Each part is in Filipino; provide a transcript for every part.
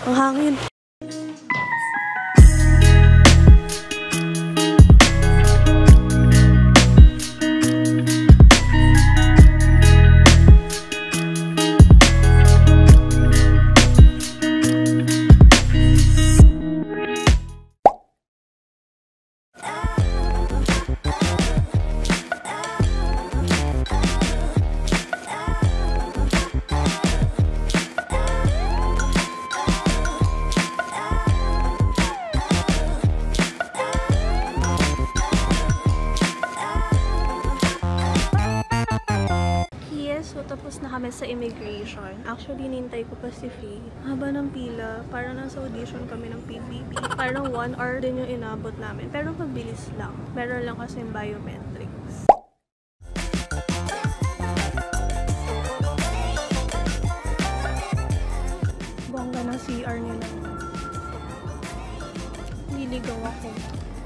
Ang hangin. So, tapos na kami sa immigration. Actually, nintay ko pa si Faye. Haba ng pila. Parang nasa audition kami ng PBB. Parang 1 hour din yung inabot namin. Pero mabilis lang. Meron lang kasi biometrics. Bongga ng CR nila. Niligaw ako.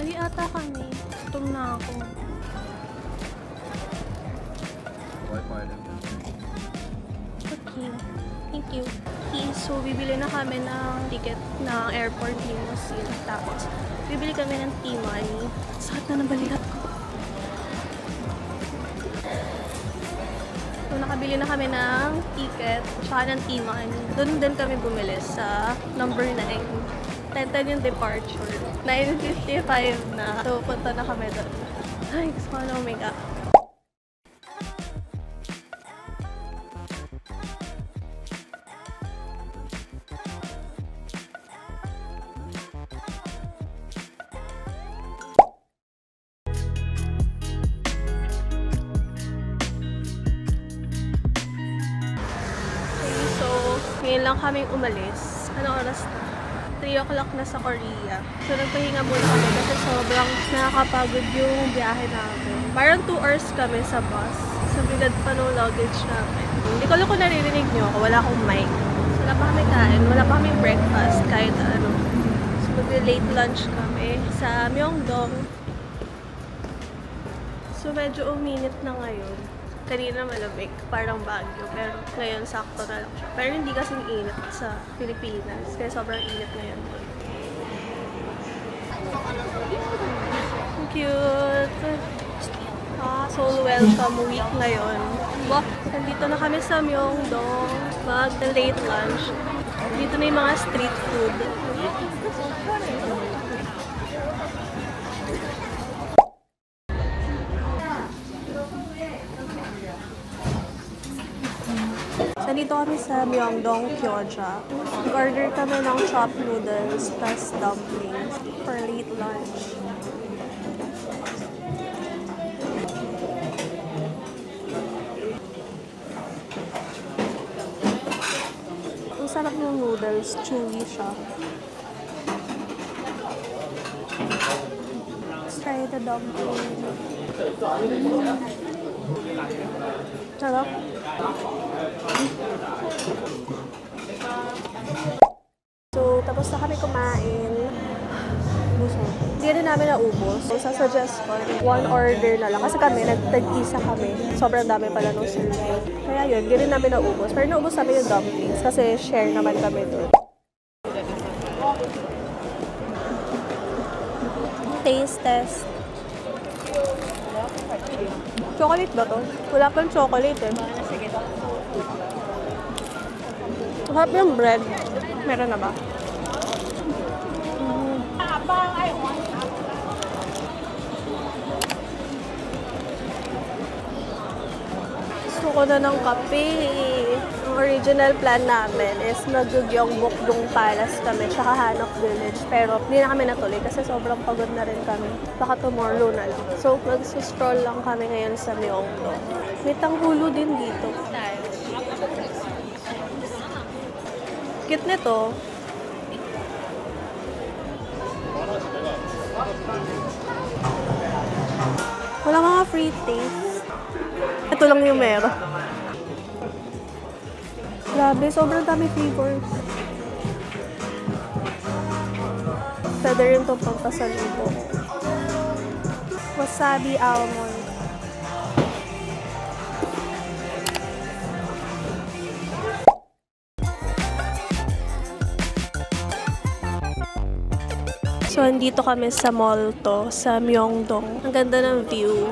Mali ata kami. Gutom na ako. Okay. Thank you. Okay, so bibili na kami ng ticket ng airport limousine. Tapos, bibili kami ng T-money. Sakit na ng balikat ko. So, nakabili na kami ng ticket tsaka ng T-money. Doon din kami bumili sa number 9. 10:10 yung departure. 9:55 na. So, punta na kami doon. Ay, gusto ko na umiga. Ngayon lang kaming umalis. Anong oras na? 3 o'clock na sa Korea. So, nagpahinga muna kami kasi sobrang nakakapagod yung biyahe namin. Parang 2 hours kami sa bus. So, bigad pa nung luggage namin. Hindi ko alam kung naririnig nyo ako. Wala akong mic. So, wala pa kami kain. Wala pa kami breakfast. Kahit ano. So, mag-late lunch kami sa Myeongdong. So, medyo uminit na ngayon. Kanina malamig, parang Baguio, pero ngayon sakto na lang siya. Pero hindi kasing init sa Pilipinas, kaya sobrang init ngayon. Cute! Seoul Welcome Week ngayon. Wow! Nandito na kami sa Myeongdong, mag-late lunch. Dito na yung mga street food. Nandito kami sa Myeongdong Gyoza. Order kami ng chopped noodles plus dumplings for late lunch. Ang sarap ng noodles, chewy siya. Let's try the dumpling. Sarap. So, tapos na kami kumain. Busog. Hindi rin namin naubos. So, sasuggest ko, 1 order na lang. Kasi kami, nagtag-isa kami. Sobrang dami pala nung survey. Kaya yun, hindi rin namin naubos. Pero naubos namin yung dumplings kasi share naman kami doon. Taste test. Chocolate ba to? Wala pang chocolate eh. Masarap yung bread. Meron na ba? Gusto ko na ng kape. Ang original plan namin is mag-Gyeongbokgung Palace kami tsaka Hanok Village. Pero hindi na kami natuloy kasi sobrang pagod na rin kami. Baka tomorrow na lang. So, mag-stroll lang kami ngayon sa Myeongdong. May tanghulo din dito. Cute nito. Wala mga free taste. Ito lang yung meron. Grabe, sobrang dami flavors. Pwede rin ito pagpasalubong. Wasabi almond. So, andito kami sa mall to, sa Myeongdong. Ang ganda ng view.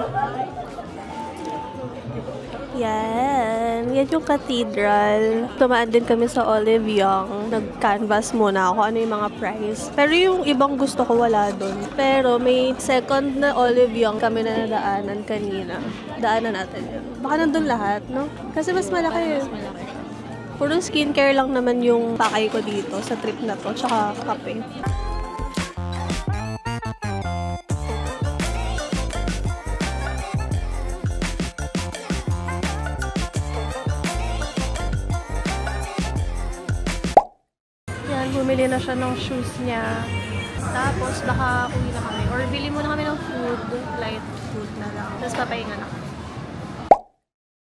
Yan. Yan yung cathedral. Tumaan din kami sa Olive Young. Nag-canvas muna ako ano yung mga price. Pero yung ibang gusto ko wala doon. Pero may second na Olive Young kami na nadaanan kanina. Daanan natin yun. Baka nandun lahat, no? Kasi mas malaki yun. Puro skincare lang naman yung pakay ko dito sa trip na to. Tsaka kape. Bumili na siya ng shoes niya. Tapos, baka uwi na kami. Or bili muna kami ng food. Light food na lang. Tapos, papahinga na kami.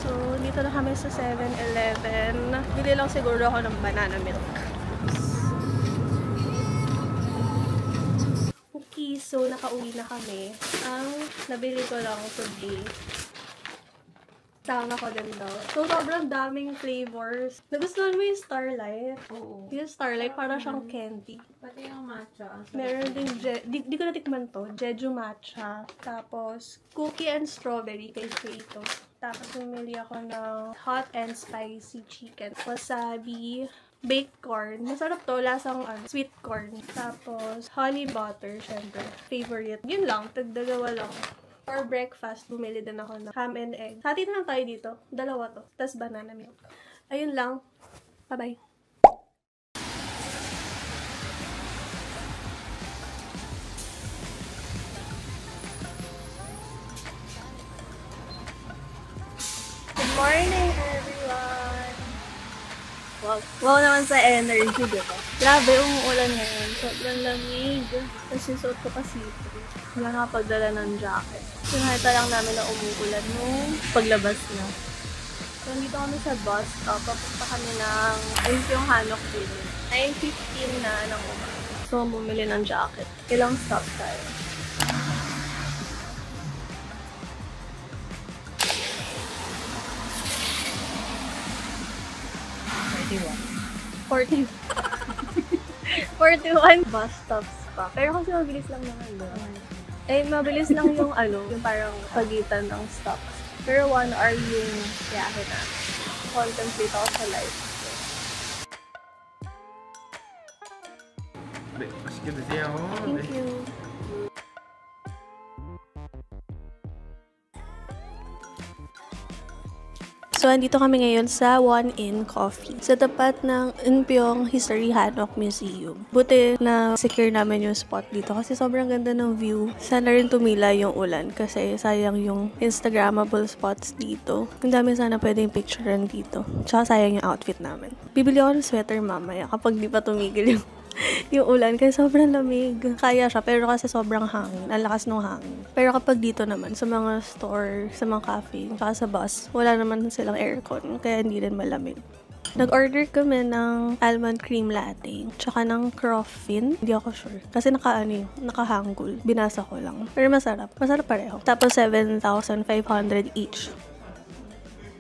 So, dito na kami sa 7-Eleven. Bili lang siguro ako ng banana milk. Okay, so nakauwi na kami. Ang nabili ko lang today. Tama ko din daw. So, sobrang daming flavors. Nagustuhan mo yung Starlight? Oo. Yung Starlight, parang siyang candy. Pati yung matcha. Meron din, di ko natikman to, Jeju matcha. Tapos, cookie and strawberry kay Kratos. Tapos, bumili ako ng hot and spicy chicken. Wasabi, baked corn. Masarap to, lasang sweet corn. Tapos, honey butter, syempre. Favorite. Yun lang, tagdalawa lang. For breakfast, bumili din ako ng ham and egg. Hati na lang tayo dito. Dalawa to. Tapos banana milk. Ayun lang. Bye-bye. Good morning, everyone! Wow naman sa energy, diba? Grabe, umuulan ngayon. Sobrang lamig. Tapos yung suot ko pa sipro. Wala nakapagdala ng jacket. Sinahita lang namin na umuulan nung paglabas na. So, nandito kami sa bus stop. Papunta kami ng yung Hanok Village. 9:15 na ng umaga. So, bumili ng jacket. Ilang stop tayo. $41. 41 bus stops pa. Pero kasi mabilis lang naman doon. Eh, mabilis lang yung yung parang pagitan ng stops. Pero 1 hour yung biyahe na. Contemplate ako sa life. Thank you. So, andito kami ngayon sa One In Coffee. Sa tapat ng Eunpyeong History Hanok Museum. Buti na secure namin yung spot dito kasi sobrang ganda ng view. Sana rin tumila yung ulan kasi sayang yung Instagrammable spots dito. Ang dami sana pwedeng picturean dito. Tsaka sayang yung outfit namin. Bibili ako ng sweater mamaya kapag di pa tumigil yung ulan kasi sobrang lamig. Kaya siya pero kasi sobrang hangin. Ang lakas ng hangin. Pero kapag dito naman sa mga store, sa mga cafe, tsaka sa bus, wala naman silang aircon kaya hindi rin malamig. Nag-order kami ng almond cream latte tsaka ng Crofin. Hindi ako sure. Kasi naka-hangul. Binasa ko lang. Pero masarap. Masarap pareho. Tapos 7,500 each.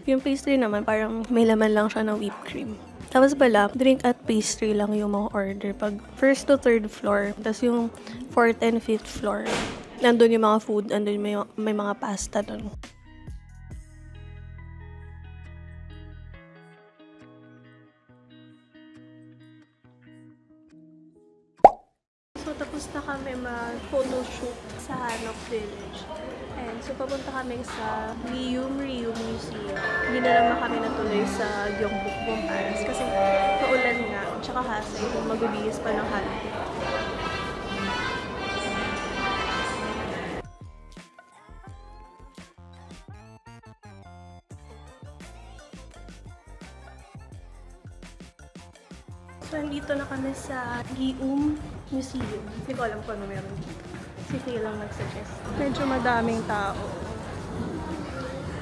Yung pastry naman parang may laman lang siya ng whipped cream. Tapos pala, drink at pastry lang yung mga order pag first to third floor. Tapos yung fourth and fifth floor, nandun yung mga food, nandun may mga pasta dun. So, tapos na kami mag-photoshoot sa Hanok Village. And so, papunta kami sa Ryum Museum. Hindi na naman kami natuloy sa Gyeongbokgung Paris kasi paulan nga. Tsaka hasay kung magbibihis pa ng halo. So, nandito na kami sa Ryum Museum. Hindi ko alam kung ano meron dito. Si Faye lang nag-suggest. Medyo madaming tao.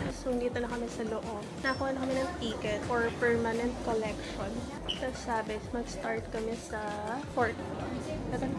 So, dito na kami sa loob. Nakuha na kami ng ticket for permanent collection. Tapos sabi, mag-start kami sa 4th floor. Ito na.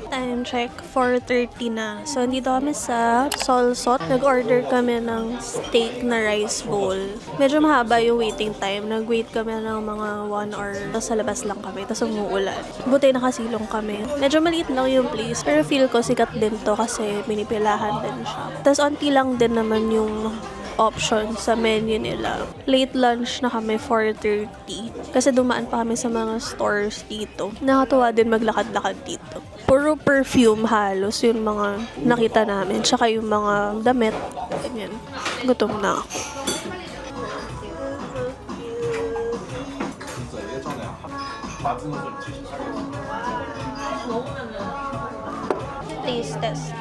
Time check, 4:30 na. So, dito kami sa Solsot. Nag-order kami ng steak na rice bowl. Medyo mahaba yung waiting time. Nag-wait kami ng mga 1 hour. Tapos sa labas lang kami. Tapos umuulan. Buti nakasilong kami. Medyo maliit lang yung place. Pero feel ko sikat din to kasi pinipilahan din siya. Tapos onti lang din naman yung option sa menu nila. Late lunch na kami, 4:30. Kasi dumaan pa kami sa mga stores dito. Nakatuwa din maglakad-lakad dito. Puro perfume halos yung mga nakita namin. Tsaka yung mga damit. Ganyan. Gutom na ako. Taste test.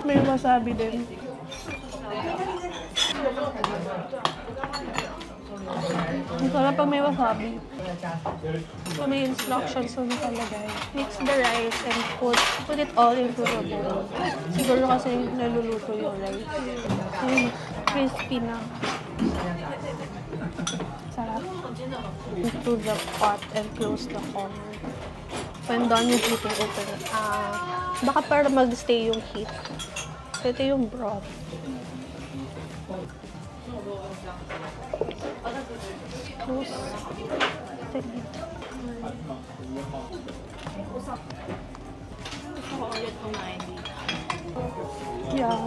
May wasabi din. Ang sarap pag may wasabi. So may instructions na nakalagay. Mix the rice and put it all into the bowl. Siguro kasi naluluto yung rice. Ayun, crispy na. Sarap. Into the pot and close the corner. When done, you heating, open it. Baka para mag-stay yung heat. So, ito yung broth. Close. Take it. Yeah.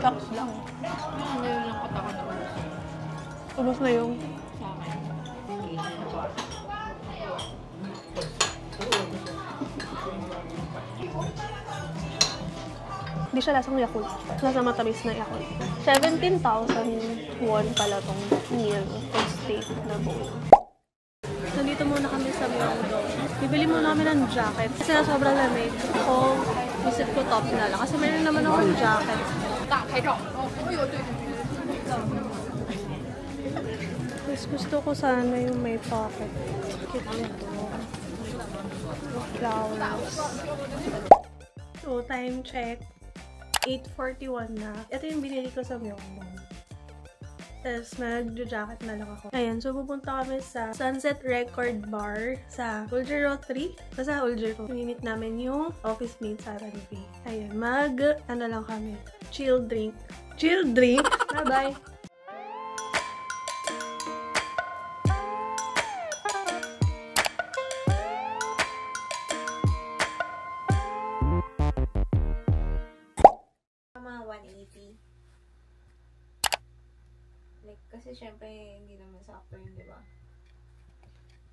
Tax lang. Ngayon lang katakot na Ubus na yung sa akin. Hindi siya lasang Yakult. Nasa matamis na Yakult. 17,000 won pala tong meal. Itong steak na bowl. Nandito muna kami sa Myeongdong. Bibili muna kami ng jacket. Kasi na sobrang lamig. So, visit ko top na lang. Kasi meron naman akong jacket. Mas gusto ko sana yung may pocket. Cute nito. Flowers. So, time check. 8:41 na. Ito yung binili ko sa Myeongdong. Tapos, mag-jacket na lang ako. Ayan, so pupunta kami sa Sunset Record Bar sa Uljiro 3. Basta Uljiro. Minit namin yung office mate sa Ranvi. Ayan, ano lang kami. Chill drink. Chill drink? Bye-bye! Kasi syempre, hindi naman sakto yun, di ba?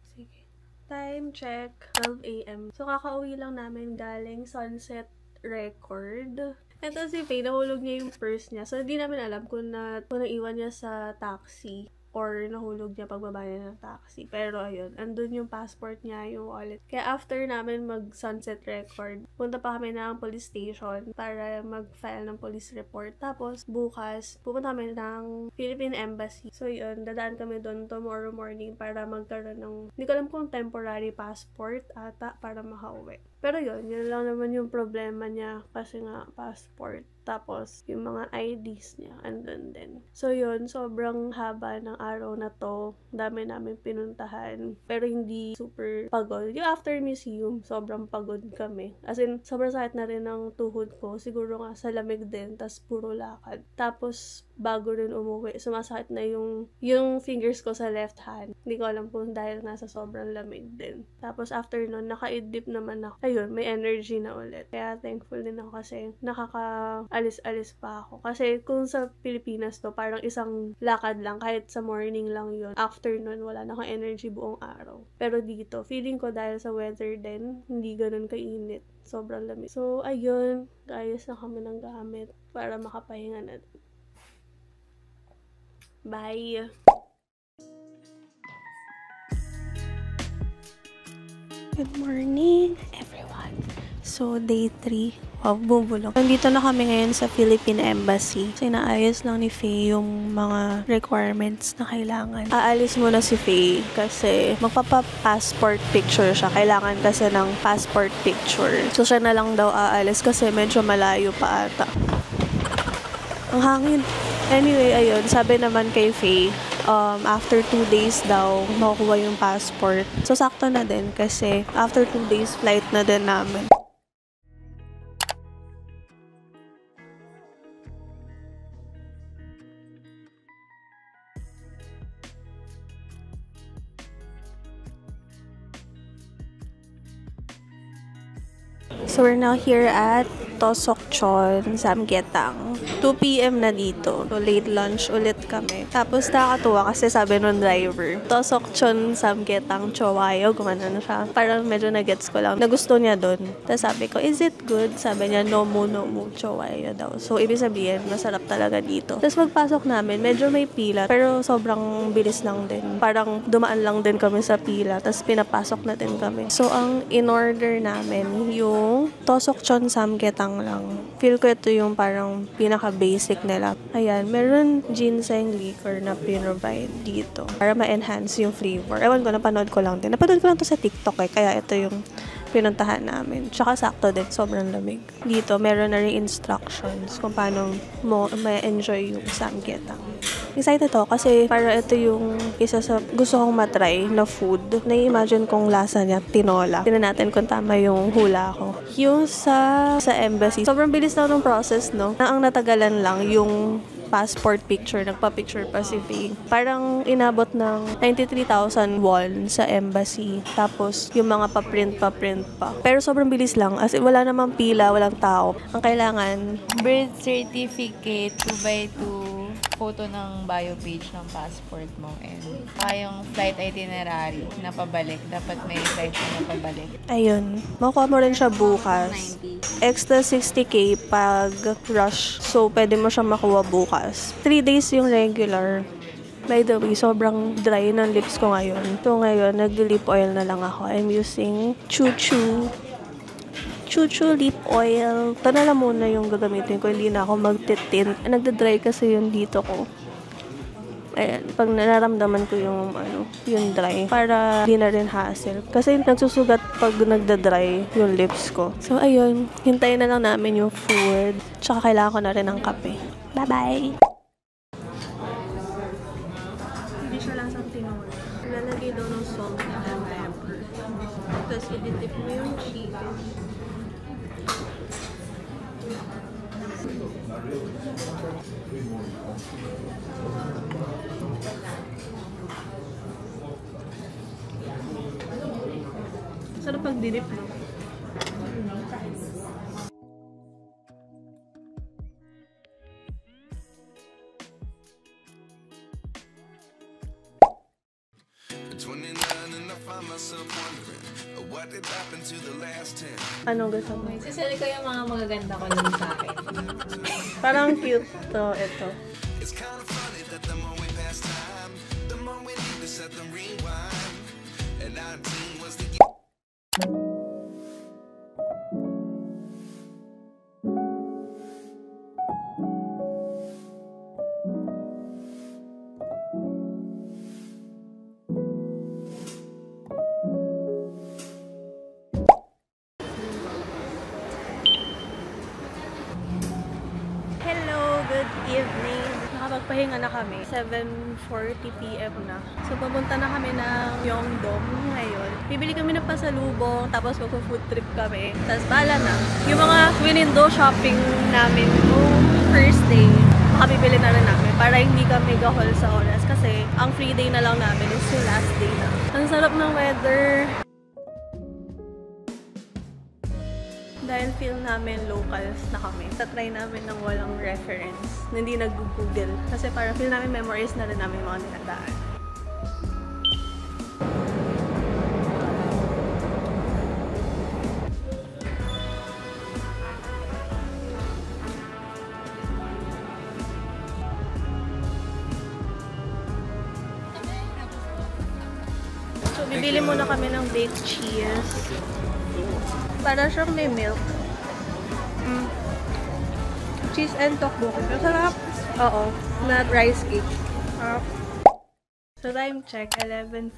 Sige. Time check, 12 AM. So, kakauwi lang namin galing Sunset Record. Ito si Faye, nahulog niya yung purse niya. So, hindi namin alam kung naiwan niya sa taxi or nahulog niya pagbaba niya ng taxi. Pero ayun, andun yung passport niya, yung wallet. Kaya after namin mag-Sunset Record, punta pa kami ng police station para mag-file ng police report. Tapos, bukas, pupunta kami ng Philippine Embassy. So yun, dadaan kami doon tomorrow morning para magkaroon ng, hindi ko alam kung temporary passport ata para makauwi. Pero yun lang naman yung problema niya kasi nga passport. Tapos, yung mga IDs niya, andun din. So, yun, sobrang haba ng araw na to. Dami namin pinuntahan. Pero hindi super pagod. Yung after museum, sobrang pagod kami. As in, sobrang sakit na rin ng tuhod ko. Siguro nga sa lamig din, tas puro lakad. Tapos, bago rin umuwi, sumasakit na yung fingers ko sa left hand. Hindi ko alam kung dahil nasa sobrang lamig din. Tapos, after nun, naka-idlip naman ako. Ayun, may energy na ulit. Kaya, thankful din ako kasi alis-alis pa ako. Kasi kung sa Pilipinas to, parang isang lakad lang, kahit sa morning lang yun. Afternoon, wala na akong energy buong araw. Pero dito, feeling ko dahil sa weather din, hindi ganun kainit. Sobrang lamig. So, ayun, ayos na kami ng gamit para makapahinga na. Bye! Good morning, everyone. So, day 3. Wow, bubulong. Nandito na kami ngayon sa Philippine Embassy. So, inaayos lang ni Faye yung mga requirements na kailangan. Aalis muna si Faye kasi magpapa-passport picture siya. Kailangan kasi ng passport picture. So, siya na lang daw aalis kasi medyo malayo pa ata. Ang hangin. Anyway, ayun. Sabi naman kay Faye, after 2 days daw, makukuha yung passport. So, sakto na din kasi after 2 days, flight na din namin. So, we're now here at Tosokchon, Samgyetang. 2 p.m. na dito. So, late lunch ulit kami. Tapos, nakakatuwa kasi sabi nung driver, Tosokchon, Samgyetang, Chowayo. Gumana na siya. Parang medyo na-gets ko lang. Nagusto niya dun. Tapos sabi ko, is it good? Sabi niya, no mu, Chowayo daw. So, ibig sabihin, masarap talaga dito. Tapos, pagpasok namin, medyo may pila. Pero, sobrang bilis lang din. Parang dumaan lang din kami sa pila. Tapos, pinapasok na din kami. So, ang in-order namin, yung Tosokchon, Samgyetang lang. Feel ko ito yung parang pinaka-basic nila. Ayan, meron ginseng liquor na pinrovide dito para ma-enhance yung flavor. Ewan ko, napanood ko lang din. Napanood ko lang to sa TikTok kaya ito yung pinuntahan namin. Tsaka sakto din, sobrang lamig. Dito, meron na rin instructions kung paano mo ma-enjoy yung samgyetang. Excited ako kasi para ito yung isa sa gusto kong matry na food. Na-imagine kong lasa niya, tinola. Tingnan natin kung tama yung hula ko. Yung sa embassy, sobrang bilis lang ng process, no? Ang natagalan lang yung passport picture, nagpa-picture pa si Faye. Parang inabot ng 93,000 won sa embassy. Tapos, yung mga pa-print pa. Pero sobrang bilis lang. As in, wala namang pila, walang tao. Ang kailangan, Birth certificate, 2x2, photo ng bio page ng passport mo, and yung flight itinerary na pabalik. Dapat may flight na pabalik. ayun. Makuha mo rin siya bukas. Extra 60k pag rush. So, pwede mo siya makuha bukas. 3 days yung regular. By the way, sobrang dry ng lips ko ngayon. So, ngayon, nag-lip oil na lang ako. I'm using Chuchu lip oil. Ito na lang muna yung gagamitin ko. Hindi na ako magtitint. Nagda-dry kasi yung dito ko. Ayan, pag nararamdaman ko yung dry, para di na rin hassle. Kasi nagsusugat pag nagda-dry yung lips ko. So, ayun, hintayin na lang namin yung food. Tsaka kailangan ko na rin ng kape. Bye-bye! Hindi siya lasang tinola. Lalagay daw ng salt and pepper. Tapos, iditip mo yung chicken. Sarap pag dinip, no? Anong gusto mo? Sasali ko yung mga magaganda ko lang sa akin. Parang cute to, ito. It's kind of funny that the more we pass time, the more we need to set them rewind. And 19 was the Good evening. Nakapagpahinga na kami. 7:40 p.m. na. So, pupunta na kami ng Myeongdong ngayon. Bibili kami ng pasalubong, tapos mag-food trip kami. Tapos, bahala na. Yung mga window shopping namin noong first day, makabibili na rin namin para hindi kami gahol sa oras. Kasi, ang free day na lang namin is yung last day na. Ang sarap ng weather. Dahil feel namin locals na kami, tatry namin ng walang reference, na hindi nag-google. Kasi parang feel namin memories na rin namin mga niladaan. So, bibili muna kami ng baked cheese. Para siyang may milk. Cheese and tteokbokki. Masarap. Oo. Na rice cake. Sarap. So, time check, 11:14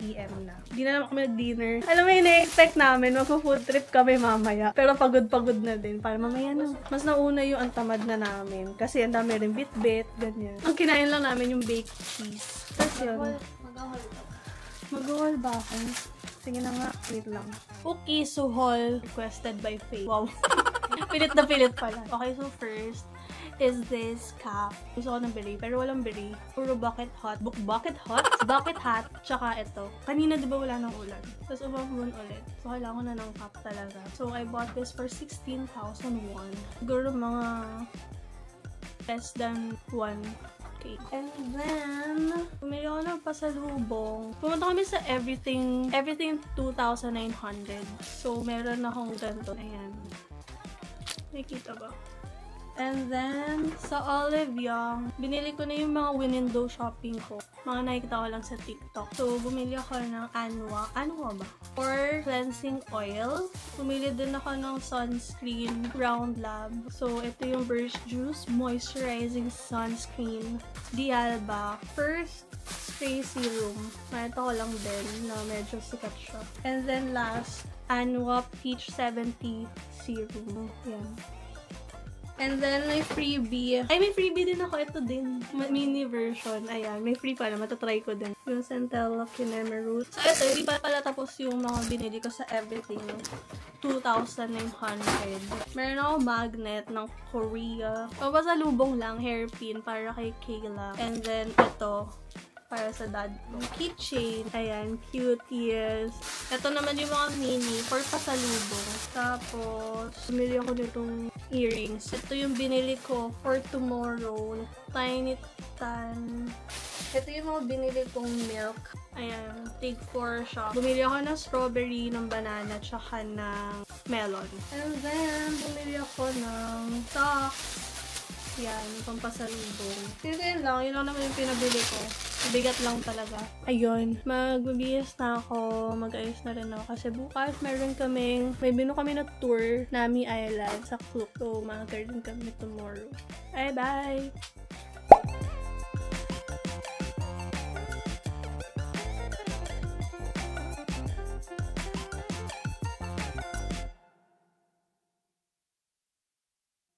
PM na. Di na naman kami nag-dinner. Alam mo, ina-expect namin, mag-food trip kami mamaya. Pero pagod-pagod na din. Para mamaya na. Mas nauna yung antamad na namin. Kasi ang dami rin bit-bit, ganyan. Ang kinain lang namin yung baked cheese. Tapos yun. Mag-haul ba ako? Sige na nga. Wait lang. Okay, so haul requested by Faye. Wow. Pilit na pilit pala. Okay, so first is this cap. Gusto ko ng beret, pero walang beret. Puro bucket hat. Bucket hat, tsaka ito. Kanina di ba wala ng ulan? Tapos umabun ulit. So, kailangan ko na ng cap talaga. So, I bought this for 16,000 won. Siguro mga less than 1K. And then, bumili ako ng pasalubong. Pumunta kami sa everything 2,900. So, meron akong ganito. Ayan. Nakikita ba? And then, sa Olive Young, binili ko na yung mga window shopping ko. Mga nakikita ko lang sa TikTok. So, bumili ako ng Anua ba? Or cleansing oil. Bumili din ako ng sunscreen, Round Lab. So, ito yung Burst Juice Moisturizing Sunscreen. D'Alba. First Spray Serum. Ito ko lang din na medyo sikat siya. And then last, Anua Peach 70 Serum. Yan. And then, may freebie. Ay, may freebie din ako. Ito din. Mini version. Ayan. May free pala. Matatry ko din. Yung Centella Kineme Root. So, ito. Hindi pa pala tapos yung mga binili ko sa everything. 2,900. Meron ako magnet ng Korea. O, pasalubong lang. Hairpin para kay Kayla. And then, ito. Para sa dad ko. Keychain. Ayan. Cuties. Ito naman yung mga mini for pasalubong. Tapos, bumili ako nitong earrings. Ito yung binili ko for tomorrow. Tiny Tan. Ito yung mga binili kong milk. Ayan. Take 4 siya. Bumili ako ng strawberry, ng banana, tsaka ng melon. And then, bumili ako ng socks. Yan, pampasalubong. Yun lang. Yun lang naman yung pinabili ko. Bigat lang talaga. Ayun. Magbibihis na ako. Mag-ayos na rin ako. Kasi bukas may bino kami na tour Nami Island sa Klook. So, mag-garden kami tomorrow. Bye-bye!